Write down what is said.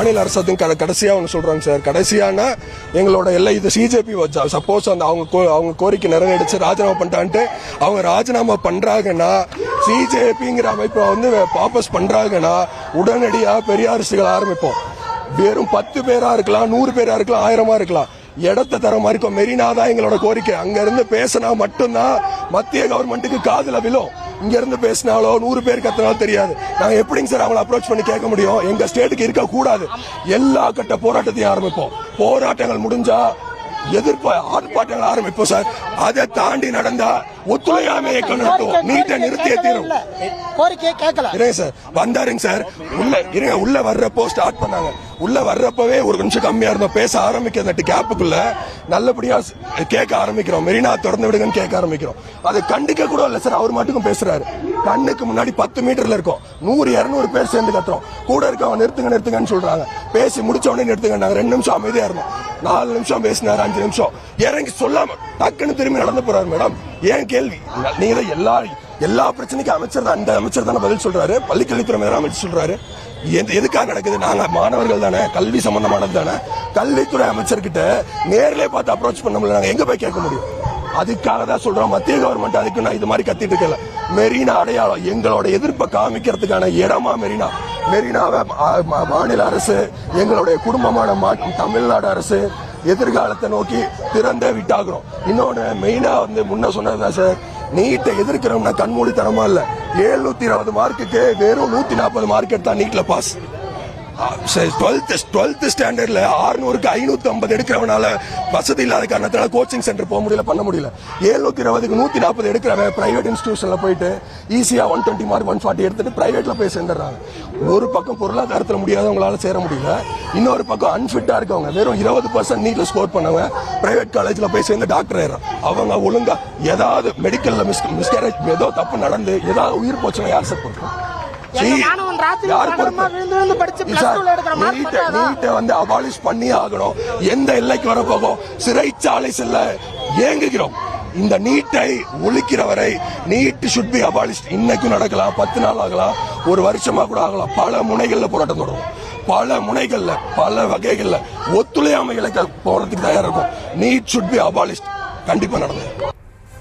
மாநில அரசு கடைசியா ஒன்று சொல்றாங்க சார். கடைசியான எங்களோட எல்லை இது சிஜேபி வச்சா சப்போஸ் அந்த அவங்க கோரிக்கை நிறைவேறிச்சு ராஜினாமா பண்ணிட்டான்ட்டு அவங்க ராஜினாமா பண்றாங்கன்னா சிஜேபிங்கிற அமைப்பை வந்து வாபஸ் பண்றாங்கன்னா உடனடியா பெரியாரிஸ்டுகள் ஆரம்பிப்போம். வெறும் 10 பேரா இருக்கலாம், 100 பேரா இருக்கலாம், 1000 இருக்கலாம். இடத்தை தர மாதிரி இருக்கும். மெரினா தான் எங்களோட கோரிக்கை. அங்க இருந்து பேசினா மட்டும்தான் மத்திய கவர்மெண்ட்டுக்கு காதுல விழும். இங்க இருந்து பேசினாலோ 100 பேர் கத்தினாலும் தெரியாது. நாங்க எப்படிங்க சார் அவங்களை அப்ரோச் பண்ணி கேட்க முடியும்? எங்க ஸ்டேட்டுக்கு இருக்க கூடாது. எல்லா கட்ட போராட்டத்தையும் ஆரம்பிப்போம். போராட்டங்கள் முடிஞ்சா எதிர்ப்பு ஆர்ப்பாட்டங்கள் ஆரம்பிப்போம் சார். அதை தாண்டி நடந்தா ஒத்துழையாமை இயக்கம் நடத்துவோம். நீட்டை நிறுத்திய தீரும். கோரிக்கை கேட்கல சார். வந்தாருங்க சார். உள்ள வர்றப்போ ஸ்டார்ட் பண்ணாங்க. உள்ள வர்றப்பவே ஒரு நிமிஷம் கம்மியா இருந்தோம். பேச ஆரம்பிக்கிற கேப்புக்குள்ள நல்லபடியா கேட்க ஆரம்பிக்கிறோம். மெரினா திறந்து விடுங்கன்னு கேட்க ஆரம்பிக்கிறோம். அதை கண்டிக்க கூட இல்ல சார். அவர் மட்டுக்கும் பேசுறாரு. கண்ணுக்கு முன்னாடி 10 மீட்டர்ல இருக்கும். 100-200 பேர் சேர்ந்து கத்துறோம். கூட இருக்கவங்க நிறுத்துங்கன்னு சொல்றாங்க. பேசி முடிச்ச உடனே நிறுத்துங்க. 2 நிமிஷம் அமைதியா இருந்தோம். 4 நிமிஷம் பேசினாரு. 5 நிமிஷம் இறங்கி சொல்லாம டக்குன்னு திரும்பி நடந்து போறாரு. மேடம் ஏன் கேள்வி? நீங்க எல்லா பிரச்சனைக்கும் அமைச்சர் அந்த அமைச்சர் தானே பதில் சொல்றாரு. பள்ளிக்கல்வித்துறை அமைச்சர் சொல்றாரு. எதுக்காக நடக்குது? நாங்க மாணவர்கள் தானே, கல்வி சம்பந்தமானது தானே. கல்வித்துறை அமைச்சர்கிட்ட நேரிலே பார்த்து அப்ரோச் பண்ண முடியல. நாங்க எங்க போய் கேட்க முடியும்? அதுக்காக தான் சொல்றோம். மத்திய கவர்மெண்ட் அதுக்கு நான் இது மாதிரி கத்திட்டு இருக்கல. மெரினா அடையாளம் எங்களோட எதிர்ப்பை காமிக்கிறதுக்கான இடமா மெரினா. மெரினாவை மாநில அரசு, எங்களுடைய குடும்பமான தமிழ்நாடு அரசு எதிர்காலத்தை நோக்கி திறந்தே விட்டாகிறோம். இன்னொன்னு மெயினா வந்து முன்ன சொன்னதுதான் சார். நீட்டை எதிர்க்கிறோம்னா கண்மூடித்தனமா இல்ல. 720 மார்க்குக்கு வெறும் 140 மார்க் எடுத்தா நீட்ல பாஸ். 12th ஸ்டாண்டர்ட்ல 600க்கு 550 எடுக்கிறவனால வசதி இல்லாத காரணத்தினால கோச்சிங் சென்டர் போக முடியல, பண்ண முடியல. 720க்கு 140 எடுக்கிறவன் பிரைவேட் இன்ஸ்டிடியூஷன்ல போயிட்டு ஈஸியா 120 மார்க் 140 எடுத்துட்டு பிரைவேட்ல போய் சேர்ந்துடுறாங்க. ஒரு பக்கம் பொருளாதாரத்தில் முடியாதவங்களால சேர முடியல. இன்னொரு பக்கம் அன்ஃபிட்டா இருக்கவங்க வெறும் 20% நீட்ல ஸ்கோர் பண்ணவங்க பிரைவேட் காலேஜ்ல போய் சேர்ந்து டாக்டர் ஆயிடும். அவங்க ஒழுங்கா ஏதாவது மெடிக்கல்ல மிஸ்கேரேஜ் ஏதோ தப்பு நடந்து ஏதாவது உயிர் போச்சுன்னா யார் சார் கொடுக்கும்? அபாலிஷ் பண்ணி ஆகணும். எந்த எல்லைக்கு வர போகும்? சிறைச்சாலை செல்ல ஏங்குகிறோம். இந்த நீட்டை ஒழிக்கிற வரை நீட் ஷுட் பி அபாலிஷ்ட். இன்னைக்கும் நடக்கலாம், 10 நாள் ஆகலாம், 1 வருஷமா கூட ஆகலாம். பல முனைகள்ல போராட்டம் தொடரும். பல முனைகள்ல பல வகைகள்ல ஒத்துழையாமைகளை போறதுக்கு தயாரா இருக்கும். NEET should be abolished. கண்டிப்பா நடந்தது.